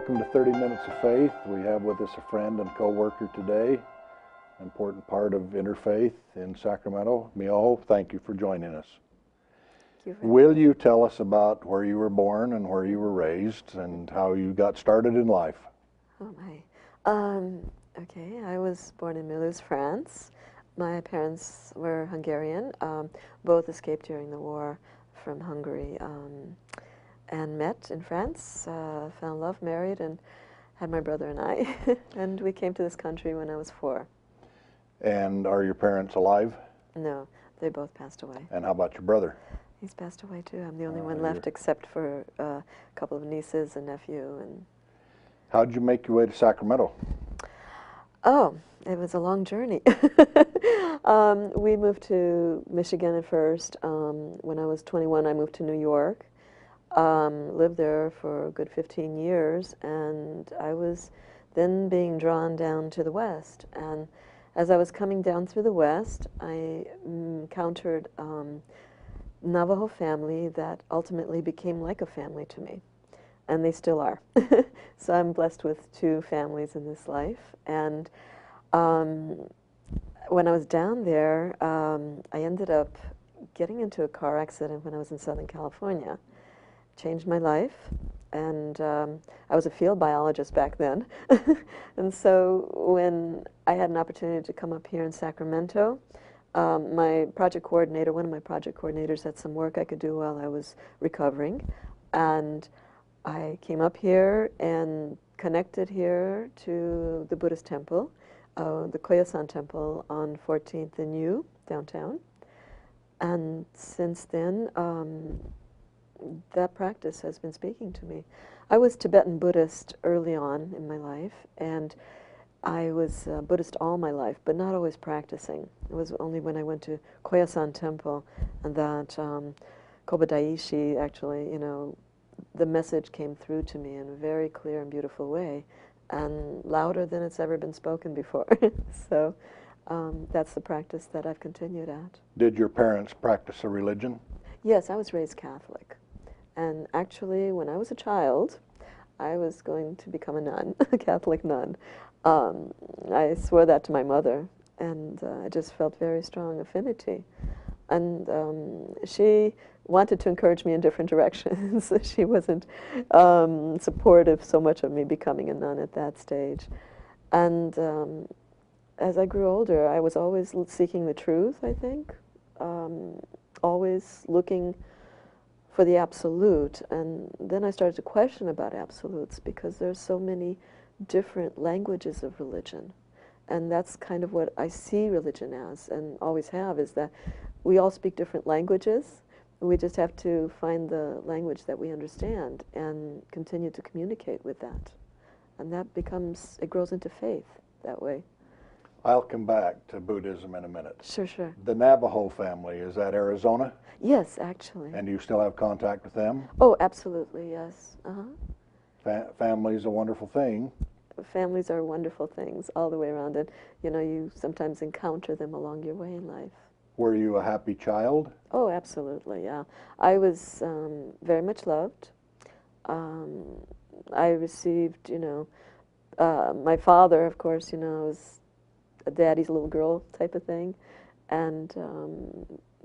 Welcome to 30 Minutes of Faith. We have with us a friend and co-worker today, an important part of Interfaith in Sacramento. Myoho, thank you for joining us. Will you tell us about where you were born and where you were raised and how you got started in life? Oh my. Okay, I was born in Mulhouse, France. My parents were Hungarian. Both escaped during the war from Hungary and met in France, fell in love, married, and had my brother and I. And we came to this country when I was 4. And are your parents alive? No, they both passed away. And how about your brother? He's passed away too. I'm the only one left except for a couple of nieces and nephew. And how'd you make your way to Sacramento? Oh, it was a long journey. We moved to Michigan at first. When I was 21, I moved to New York. Lived there for a good 15 years, and I was then being drawn down to the West. And as I was coming down through the West, I encountered Navajo family that ultimately became like a family to me, and they still are. So I'm blessed with 2 families in this life. And when I was down there, I ended up getting into a car accident when I was in Southern California. Changed my life, and I was a field biologist back then. And so when I had an opportunity to come up here in Sacramento, my project coordinator, one of my project coordinators, had some work I could do while I was recovering, and I came up here and connected here to the Buddhist temple, the Koyasan temple on 14th and U, downtown. And since then, that practice has been speaking to me. I was Tibetan Buddhist early on in my life, and I was Buddhist all my life, but not always practicing. It was only when I went to Koyasan temple and that Kobadaishi, actually, the message came through to me in a very clear and beautiful way, and louder than it's ever been spoken before. So that's the practice that I've continued at. Did your parents practice a religion? Yes, I was raised Catholic. And actually, when I was a child, I was going to become a nun, a Catholic nun. I swore that to my mother, and I just felt very strong affinity. And she wanted to encourage me in different directions. She wasn't supportive so much of me becoming a nun at that stage. And as I grew older, I was always seeking the truth, I think, always looking for the absolute. And then I started to question about absolutes, because there's so many different languages of religion. And that's kind of what I see religion as, and always have, is that we all speak different languages. We just have to find the language that we understand and continue to communicate with that. And that becomes, it grows into faith that way. I'll come back to Buddhism in a minute. Sure, sure. The Navajo family, is that Arizona? Yes, actually. And do you still have contact with them? Oh, absolutely, yes. Uh-huh. Family's a wonderful thing. Families are wonderful things all the way around, and you sometimes encounter them along your way in life. Were you a happy child? Oh, absolutely, yeah. I was very much loved. I received, my father, of course, was a daddy's little girl type of thing, and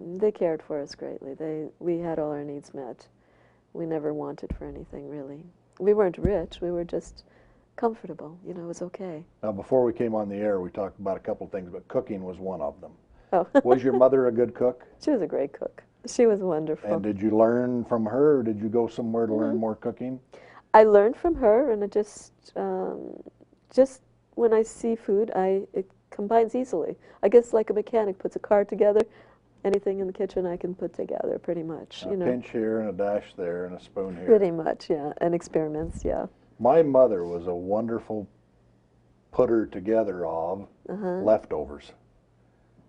they cared for us greatly. We had all our needs met. We never wanted for anything, really. We weren't rich, we were just comfortable, it was okay. Now, before we came on the air, we talked about a couple of things, but cooking was one of them. Oh. Was your mother a good cook? She was a great cook. She was wonderful. And did you learn from her, or did you go somewhere to learn more cooking? I learned from her, and it just when I see food, it combines easily. I guess like a mechanic puts a car together, anything in the kitchen I can put together pretty much. A pinch here and a dash there and a spoon here. Pretty much, yeah, and experiments, yeah. My mother was a wonderful putter together of leftovers.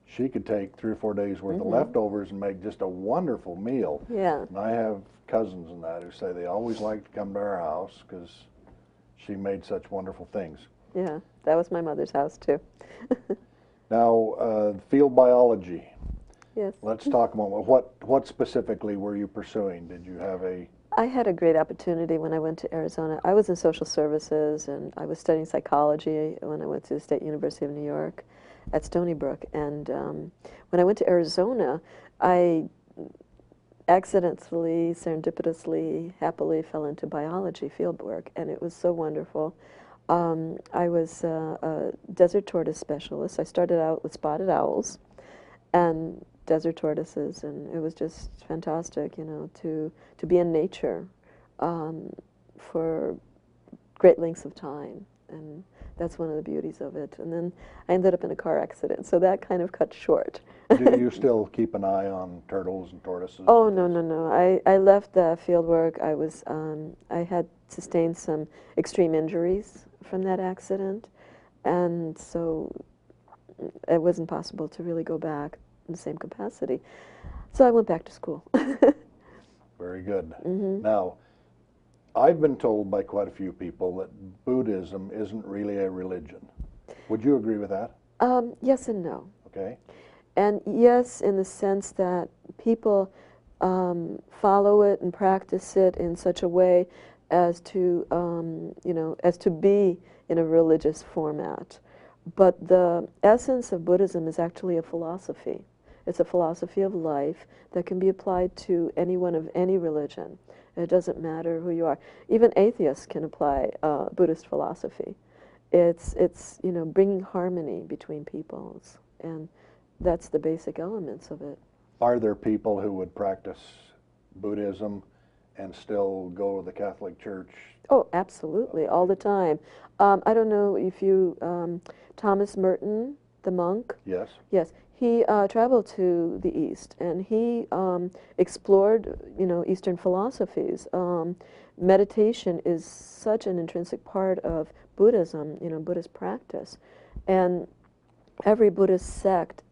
She could take 3 or 4 days worth of leftovers and make just a wonderful meal. Yeah. And I have cousins in that who say they always like to come to our house because she made such wonderful things. Yeah, that was my mother's house too. Now, field biology. Yes. Let's talk a moment. What specifically were you pursuing? Did you have a I had a great opportunity when I went to Arizona. I was in social services, and I was studying psychology when I went to the State University of New York at Stony Brook. And when I went to Arizona, I accidentally, serendipitously, happily fell into biology fieldwork, and it was so wonderful. I was a desert tortoise specialist. I started out with spotted owls and desert tortoises, and it was just fantastic, you know, to be in nature for great lengths of time, and that's one of the beauties of it. And then I ended up in a car accident, so that kind of cut short. Do you still keep an eye on turtles and tortoises? Oh, no, no, no. I left the field work. I had sustained some extreme injuries from that accident, and so it wasn't possible to really go back in the same capacity. So I went back to school. Very good. Mm-hmm. Now, I've been told by quite a few people that Buddhism isn't really a religion. Would you agree with that? Yes and no. Okay. And yes, in the sense that people follow it and practice it in such a way as to, you know, as to be in a religious format. But the essence of Buddhism is actually a philosophy. It's a philosophy of life that can be applied to anyone of any religion. It doesn't matter who you are. Even atheists can apply Buddhist philosophy. It's you know, bringing harmony between peoples, and that's the basic elements of it. Are there people who would practice Buddhism and still go to the Catholic Church? Oh, absolutely, all the time. I don't know if you, Thomas Merton, the monk. Yes. Yes, he traveled to the East, and he explored, you know, Eastern philosophies. Meditation is such an intrinsic part of Buddhism, you know, Buddhist practice, and every Buddhist sect,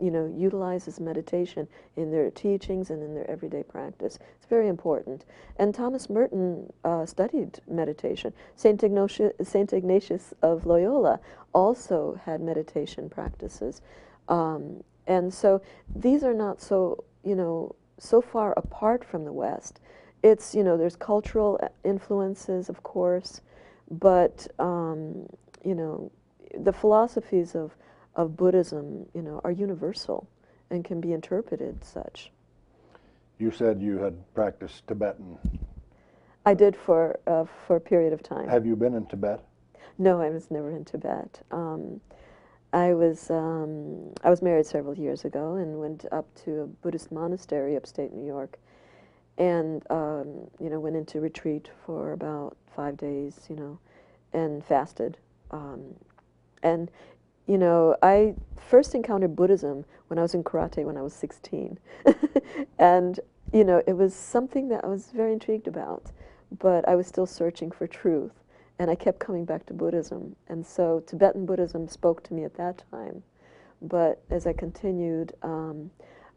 you know, utilizes meditation in their teachings and in their everyday practice. It's very important. And Thomas Merton studied meditation. Saint Ignatius of Loyola also had meditation practices. And so these are not so, you know, so far apart from the West. It's, you know, there's cultural influences, of course, but, you know, the philosophies of Buddhism, you know, are universal and can be interpreted such. You said you had practiced Tibetan. I did for a period of time. Have you been in Tibet? No, I was never in Tibet. I was married several years ago and went up to a Buddhist monastery upstate New York, and you know, went into retreat for about 5 days, you know, and fasted. And you know, I first encountered Buddhism when I was in karate when I was 16. And, you know, it was something that I was very intrigued about, but I was still searching for truth, and I kept coming back to Buddhism. And so Tibetan Buddhism spoke to me at that time. But as I continued,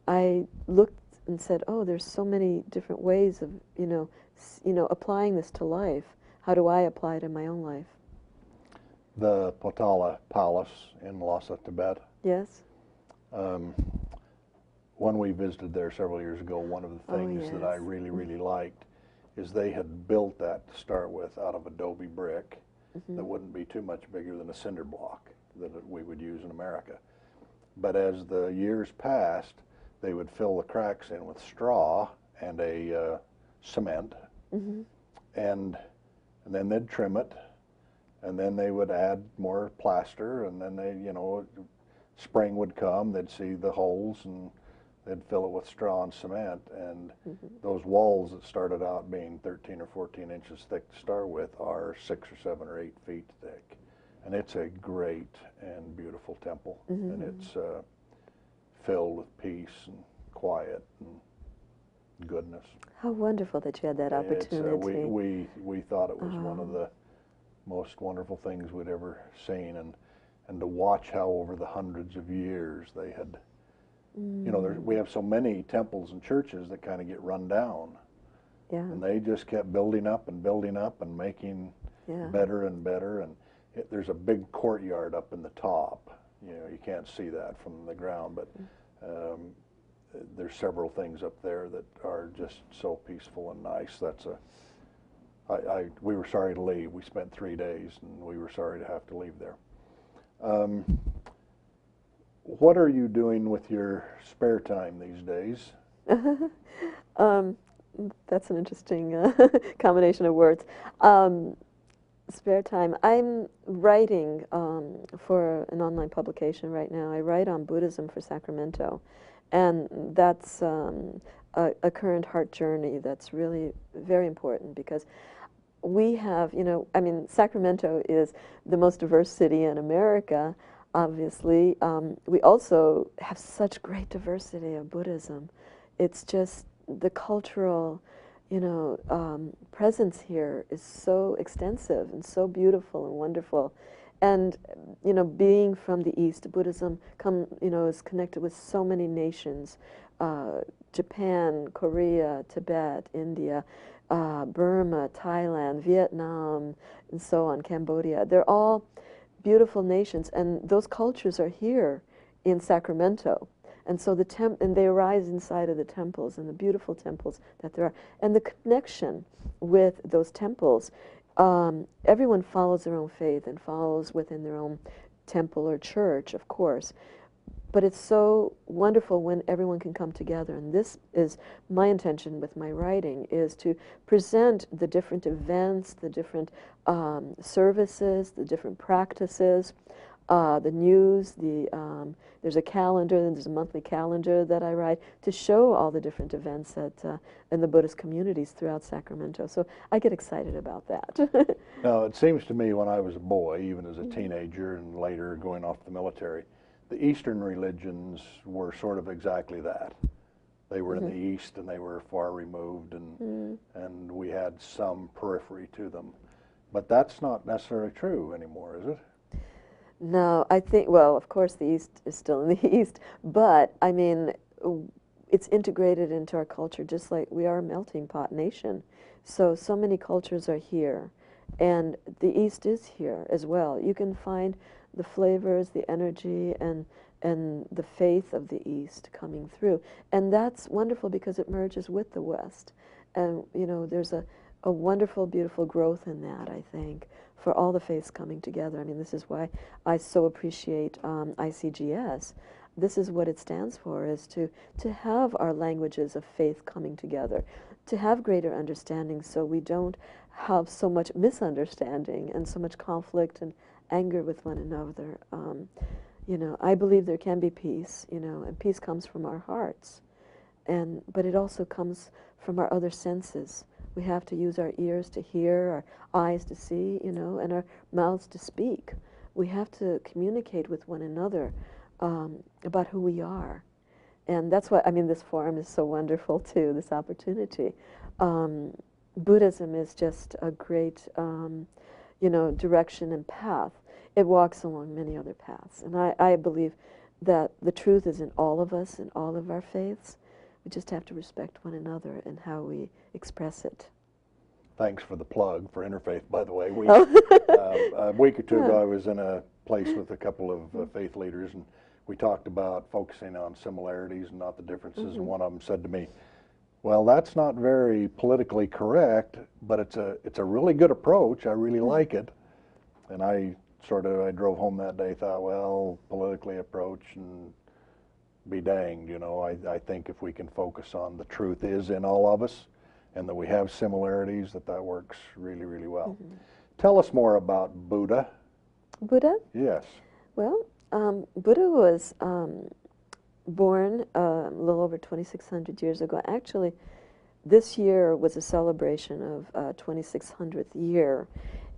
I looked and said, oh, there's so many different ways of, you know, applying this to life. How do I apply it in my own life? The Potala Palace in Lhasa, Tibet. Yes. When we visited there several years ago, one of the things that I really, really liked is they had built that to start with out of adobe brick that wouldn't be too much bigger than a cinder block that we would use in America. But as the years passed, they would fill the cracks in with straw and a cement, and then they'd trim it, and then they would add more plaster, and then they, you know, spring would come, they'd see the holes, and they'd fill it with straw and cement, and those walls that started out being 13 or 14 inches thick to start with are 6 or 7 or 8 feet thick. And it's a great and beautiful temple, and it's filled with peace and quiet and goodness. How wonderful that you had that opportunity. We thought it was one of the most wonderful things we'd ever seen, and to watch how over the hundreds of years they had, you know, we have so many temples and churches that kind of get run down, and they just kept building up and making better and better, and there's a big courtyard up in the top. You know, you can't see that from the ground, but there's several things up there that are just so peaceful and nice. That's we were sorry to leave. We spent 3 days, and we were sorry to have to leave there. What are you doing with your spare time these days? That's an interesting combination of words. Spare time. I'm writing for an online publication right now. I write on Buddhism for Sacramento, and that's a current heart journey that's really very important, because we have, I mean, Sacramento is the most diverse city in America, obviously. We also have such great diversity of Buddhism. It's just the cultural, presence here is so extensive and so beautiful and wonderful. And, being from the East, Buddhism is connected with so many nations, Japan, Korea, Tibet, India, Burma, Thailand, Vietnam, and so on, Cambodia. They're all beautiful nations, and those cultures are here in Sacramento. And so and they arise inside of the temples, and the beautiful temples that there are. And the connection with those temples, everyone follows their own faith and follows within their own temple or church, of course. But it's so wonderful when everyone can come together. And this is my intention with my writing, is to present the different events, the different services, the different practices, the news, there's a calendar, there's a monthly calendar that I write to show all the different events in the Buddhist communities throughout Sacramento. So I get excited about that. Now, it seems to me when I was a boy, even as a teenager and later going off the military, the Eastern religions were sort of exactly that. They were in the East, and they were far removed, and we had some periphery to them. But that's not necessarily true anymore, is it? No, I think, well, of course the East is still in the East, but I mean, it's integrated into our culture just like we are a melting pot nation. So many cultures are here, and the East is here as well. You can find the flavors, the energy, and the faith of the East coming through. And that's wonderful because it merges with the West. And, there's a wonderful, beautiful growth in that, I think, for all the faiths coming together. I mean, this is why I so appreciate ICGS. This is what it stands for, is to have our languages of faith coming together, to have greater understanding so we don't have so much misunderstanding and so much conflict and anger with one another. I believe there can be peace, and peace comes from our hearts. But it also comes from our other senses. We have to use our ears to hear, our eyes to see, and our mouths to speak. We have to communicate with one another about who we are. And that's why, this forum is so wonderful too, this opportunity. Buddhism is just a great, direction and path. It walks along many other paths. And I believe that the truth is in all of us, in all of our faiths. We just have to respect one another and how we express it. Thanks for the plug for Interfaith, by the way. A week or two ago, I was in a place with a couple of faith leaders, and we talked about focusing on similarities and not the differences. And one of them said to me, "Well, that's not very politically correct, but it's a really good approach. I really like it." And I drove home that day, thought, well, politically approach and be danged, I think if we can focus on the truth is in all of us and that we have similarities, that works really, really well. Tell us more about Buddha. Buddha? Yes. Well, Buddha was born a little over 2,600 years ago. Actually, this year was a celebration of 2,600th year.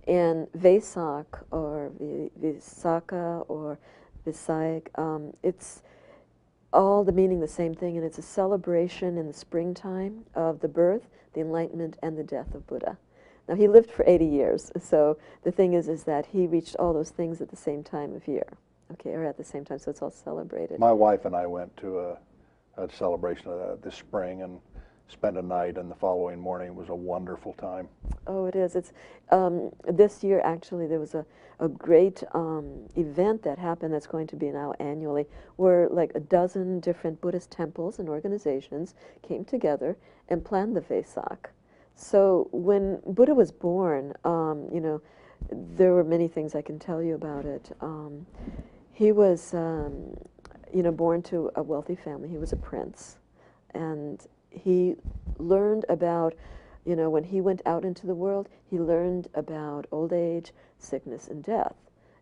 And Vesak, or Visakha, or Visaik, it's all the meaning the same thing, and it's a celebration in the springtime of the birth, the enlightenment, and the death of Buddha. Now, he lived for 80 years, so the thing is that he reached all those things at the same time of year, or at the same time, so it's all celebrated. My wife and I went to a celebration of that this spring, and spent a night, and the following morning it was a wonderful time. Oh, it is. It's this year actually there was a great event that happened that's going to be now annually, where like a dozen different Buddhist temples and organizations came together and planned the Vesak. So when Buddha was born, you know, there were many things I can tell you about it. He was, you know, born to a wealthy family. He was a prince, and he learned about, you know, when he went out into the world, he learned about old age, sickness, and death.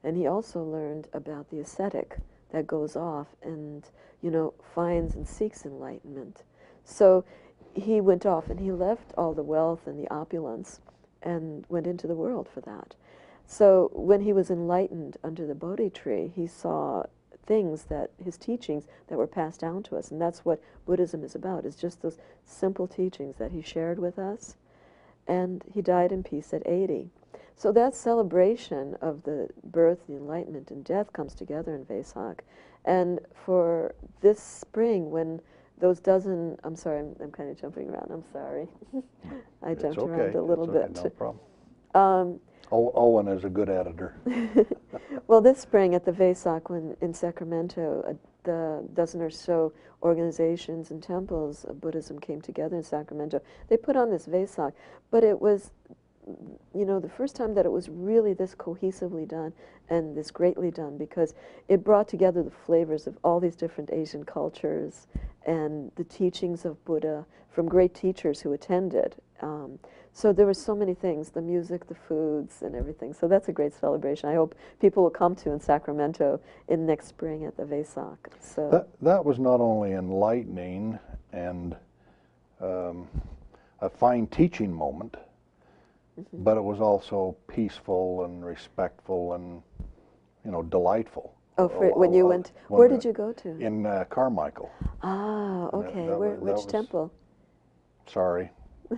And he also learned about the ascetic that goes off and, you know, finds and seeks enlightenment. So he went off and he left all the wealth and the opulence and went into the world for that. So when he was enlightened under the Bodhi tree, he saw things that his teachings that were passed down to us, and that's what Buddhism is about, is just those simple teachings that he shared with us. And he died in peace at 80. So that celebration of the birth, the enlightenment, and death comes together in Vesak. And for this spring, when those dozen, I'm sorry, I'm kind of jumping around, I'm sorry. I jumped around a little bit. No problem. Owen is a good editor. Well, this spring at the Vesak, when in Sacramento, the dozen or so organizations and temples of Buddhism came together in Sacramento. They put on this Vesak, but it was, you know, the first time that it was really this cohesively done and this greatly done, because it brought together the flavors of all these different Asian cultures and the teachings of Buddha from great teachers who attended. So there were so many things, the music, the foods, and everything. So that's a great celebration. I hope people will come to in Sacramento in next spring at the Vesak. So that was not only enlightening and a fine teaching moment, but it was also peaceful and respectful and, you know, delightful. Oh, when you went, where did you go to? In Carmichael. Ah, okay. Which temple? Sorry,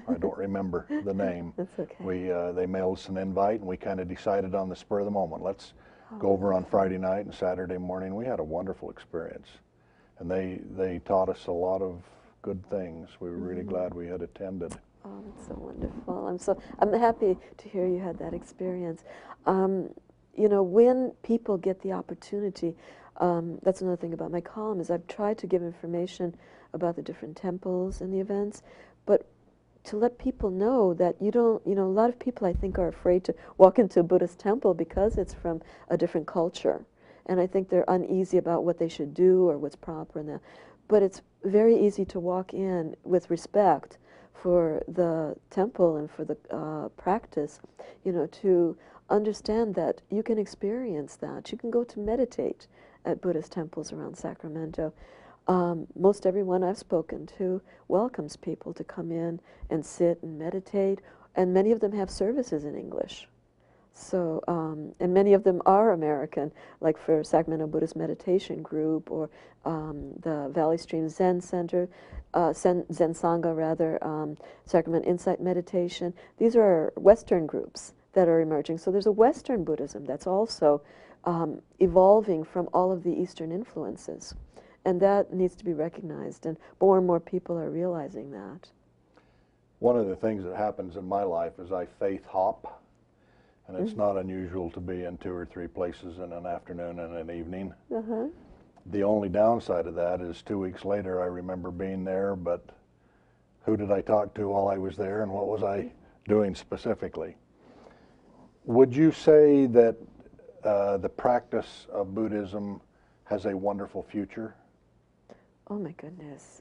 I don't remember the name. That's okay. They mailed us an invite, and we kind of decided on the spur of the moment, let's go over on Friday night and Saturday morning. We had a wonderful experience, and they taught us a lot of good things. We were really glad we had attended. Oh, that's so wonderful. I'm happy to hear you had that experience. You know, when people get the opportunity, that's another thing about my column, is I've tried to give information about the different temples and the events, but to let people know that you don't, you know, a lot of people I think are afraid to walk into a Buddhist temple because it's from a different culture. And I think they're uneasy about what they should do or what's proper in that. But it's very easy to walk in with respect for the temple and for the practice, you know, to understand that you can experience that. You can go to meditate at Buddhist temples around Sacramento. Most everyone I've spoken to welcomes people to come in and sit and meditate, and many of them have services in English. So, and many of them are American, like for Sacramento Buddhist Meditation Group or the Valley Stream Zen Center, Zen Sangha rather, Sacramento Insight Meditation. These are Western groups that are emerging. So there's a Western Buddhism that's also evolving from all of the Eastern influences. And that needs to be recognized, and more people are realizing that. One of the things that happens in my life is I faith hop, and it's not unusual to be in 2 or 3 places in an afternoon and an evening. The only downside of that is 2 weeks later I remember being there, but who did I talk to while I was there, and what was I doing specifically? Would you say that the practice of Buddhism has a wonderful future? Oh my goodness.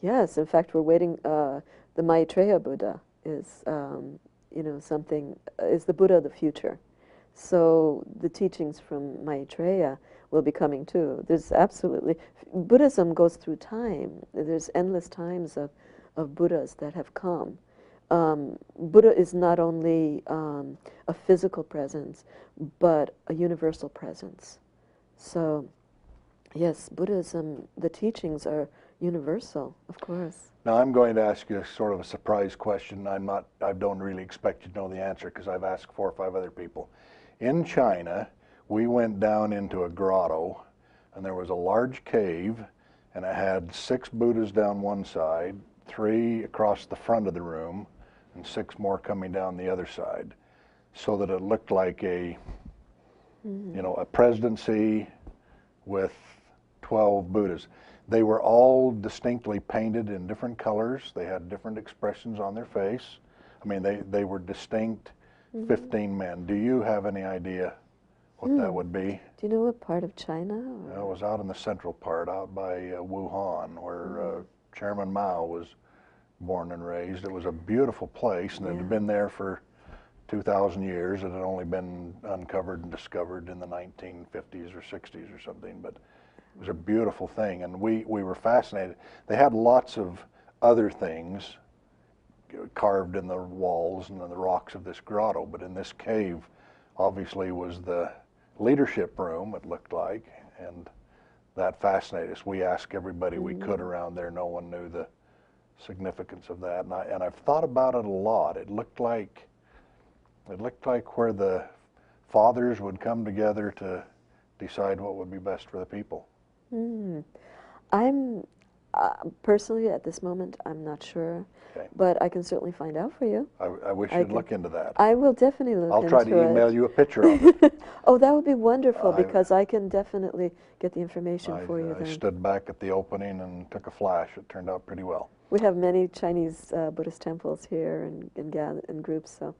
Yes, in fact, we're waiting. The Maitreya Buddha is, you know, something, is the Buddha of the future. So the teachings from Maitreya will be coming too. There's absolutely, Buddhism goes through time. There's endless times of Buddhas that have come. Buddha is not only a physical presence, but a universal presence. So, yes, Buddhism, the teachings are universal, of course. Now I'm going to ask you sort of a surprise question. I don't really expect you to know the answer because I've asked 4 or 5 other people. In China, we went down into a grotto, and there was a large cave, and it had 6 Buddhas down one side, 3 across the front of the room and 6 more coming down the other side, so that it looked like a, you know, a presidency with 12 Buddhas. They were all distinctly painted in different colors. They had different expressions on their face. I mean, they were distinct 15 men. Do you have any idea what that would be? Do you know what part of China? It was out in the central part, out by Wuhan, where Chairman Mao was born and raised. It was a beautiful place, and it had been there for 2,000 years. It had only been uncovered and discovered in the 1950s or 60s or something, but it was a beautiful thing, and we were fascinated. They had lots of other things carved in the walls and in the rocks of this grotto, but in this cave obviously was the leadership room, it looked like, and that fascinated us. We asked everybody we could around there. No one knew the significance of that, and I've thought about it a lot. It looked like where the fathers would come together to decide what would be best for the people. I'm personally, at this moment, I'm not sure, but I can certainly find out for you. I wish you'd look into that. I will definitely look into it. I'll try to email you a picture of it. Oh, that would be wonderful, because I can definitely get the information for you then. I stood back at the opening and took a flash. It turned out pretty well. We have many Chinese Buddhist temples here in groups, so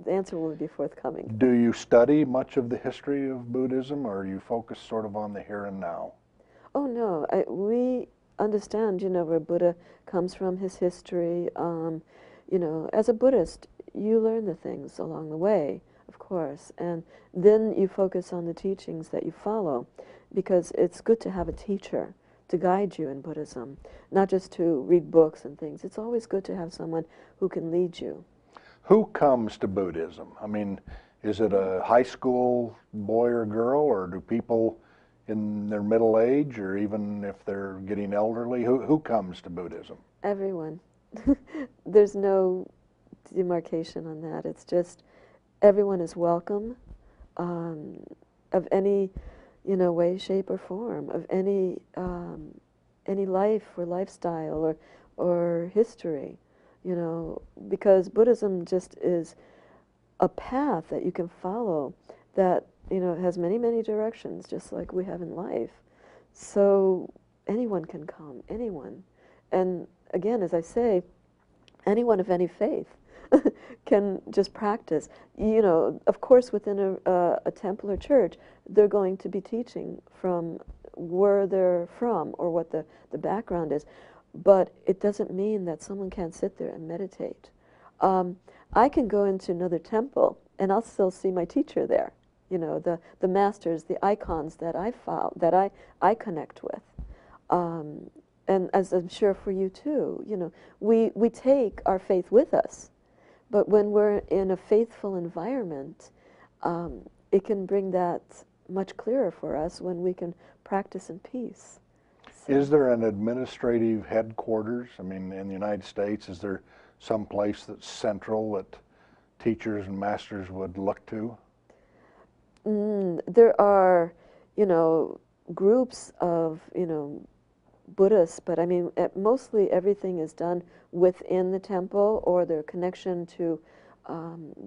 the answer will be forthcoming. Do you study much of the history of Buddhism, or are you focused sort of on the here and now? Oh, no. We understand, you know, where Buddha comes from, his history. You know, as a Buddhist, you learn the things along the way, of course, and then you focus on the teachings that you follow, because it's good to have a teacher to guide you in Buddhism, not just to read books and things. It's always good to have someone who can lead you. Who comes to Buddhism? I mean, is it a high school boy or girl, or do people in their middle age, or even if they're getting elderly, who comes to Buddhism? Everyone. There's no demarcation on that. It's just everyone is welcome, of any, you know, way, shape, or form, of any life or lifestyle or history, you know, because Buddhism just is a path that you can follow that, you know, has many, many directions, just like we have in life. So anyone can come, anyone. And again, as I say, anyone of any faith can just practice. You know, of course, within a temple or church, they're going to be teaching from where they're from or what the background is. But it doesn't mean that someone can't sit there and meditate. I can go into another temple and I'll still see my teacher there. You know, the masters, the icons that I follow, that I connect with. And as I'm sure for you too, you know, we take our faith with us. But when we're in a faithful environment, it can bring that much clearer for us when we can practice in peace. So. Is there an administrative headquarters? I mean, in the United States, is there some place that's central that teachers and masters would look to? There are, you know, groups of, you know, Buddhists, but I mean, mostly everything is done within the temple or their connection to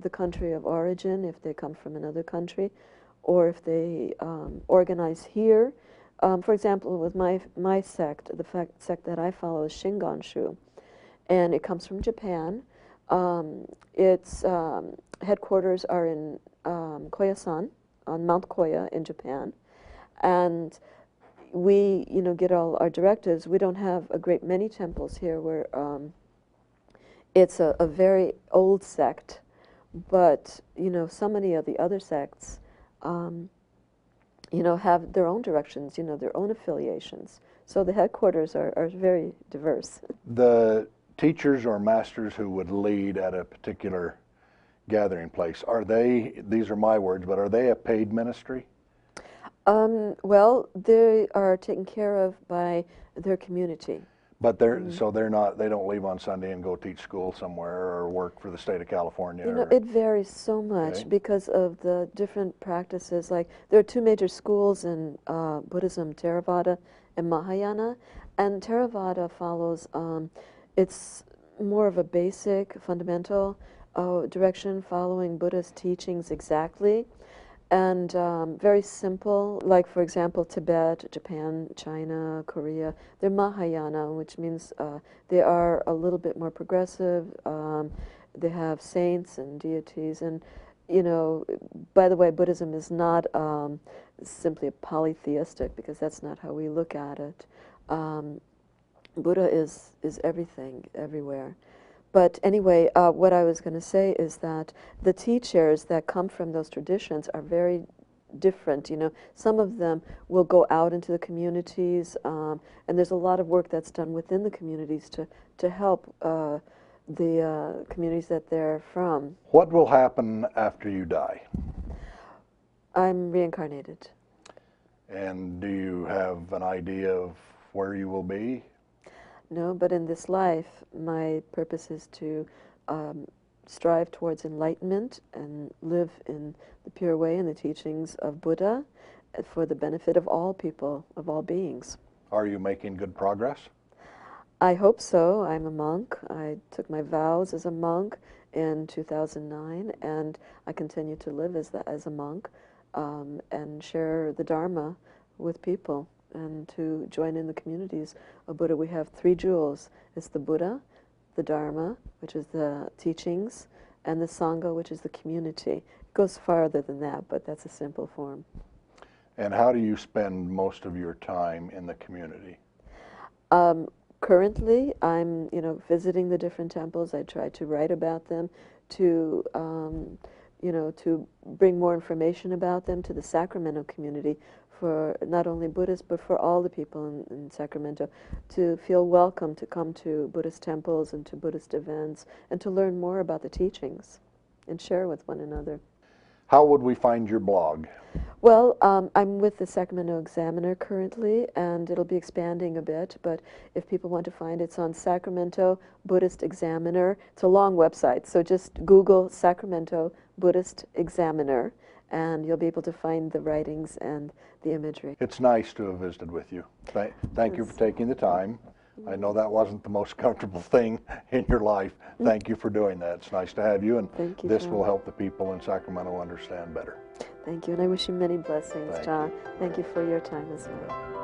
the country of origin, if they come from another country, or if they organize here. For example, with my sect, the sect that I follow is Shingon-shu, and it comes from Japan. Its headquarters are in Koyasan, on Mount Koya in Japan, and we, you know, get all our directives. We don't have a great many temples here where it's a very old sect, but, you know, so many of the other sects, you know, have their own directions, you know, their own affiliations. So the headquarters are very diverse. The teachers or masters who would lead at a particular gathering place, are they, these are my words, but are they a paid ministry? Well, they are taken care of by their community. But they're so they're not, they don't leave on Sunday and go teach school somewhere or work for the state of California. You know, it varies so much because of the different practices. Like, there are two major schools in Buddhism, Theravada and Mahayana, and Theravada follows It's more of a basic, fundamental direction following Buddha's teachings exactly, and very simple, like for example Tibet, Japan, China, Korea. They're Mahayana, which means they are a little bit more progressive. They have saints and deities, and you know, by the way, Buddhism is not simply polytheistic, because that's not how we look at it. Buddha is everything, everywhere. But anyway, what I was going to say is that the teachers that come from those traditions are very different. You know, some of them will go out into the communities, and there's a lot of work that's done within the communities to help the communities that they're from. What will happen after you die? I'm reincarnated. And do you have an idea of where you will be? No, but in this life, my purpose is to strive towards enlightenment and live in the pure way and the teachings of Buddha for the benefit of all people, of all beings. Are you making good progress? I hope so. I'm a monk. I took my vows as a monk in 2009, and I continue to live as a monk and share the Dharma with people, and to join in the communities of Buddha. We have three jewels. It's the Buddha, the Dharma, which is the teachings, and the Sangha, which is the community. It goes farther than that, but that's a simple form. And how do you spend most of your time in the community? Currently, I'm visiting the different temples. I try to write about them, to to bring more information about them to the Sacramento community, for not only Buddhists, but for all the people in Sacramento, to feel welcome to come to Buddhist temples and to Buddhist events, and to learn more about the teachings and share with one another. How would we find your blog? Well, I'm with the Sacramento Examiner currently, and it'll be expanding a bit, but if people want to find it, it's on Sacramento Buddhist Examiner. It's a long website, so just Google Sacramento Buddhist Examiner, and you'll be able to find the writings and the imagery. It's nice to have visited with you. Thank you for taking the time. I know that wasn't the most comfortable thing in your life. Thank you for doing that. It's nice to have you, and this will help the people in Sacramento understand better. Thank you, and I wish you many blessings, Thank John. you. Thank you for your time as well.